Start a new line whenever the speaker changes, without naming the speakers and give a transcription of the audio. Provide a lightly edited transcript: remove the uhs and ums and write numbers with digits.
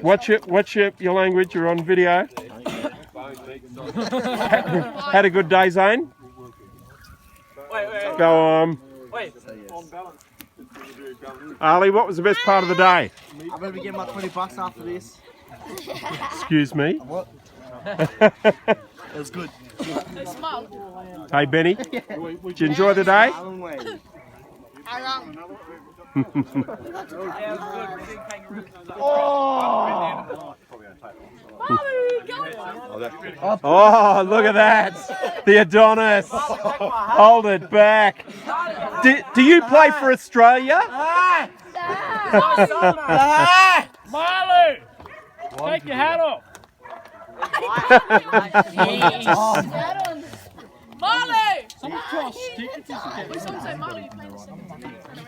What's your language? You're on video. Had a good day, Zane? Go on. Ali, what was the best part of the day?
I'm going to be getting my $20 after this.
Excuse me?
What? It was good.
Hey, Benny, did you enjoy the day? Oh, look at that. The Adonis. Hold it back. Do you play for Australia?
Marley, take your hat off.
Marley!
Someone draw a stick.
Marley, you playing the same.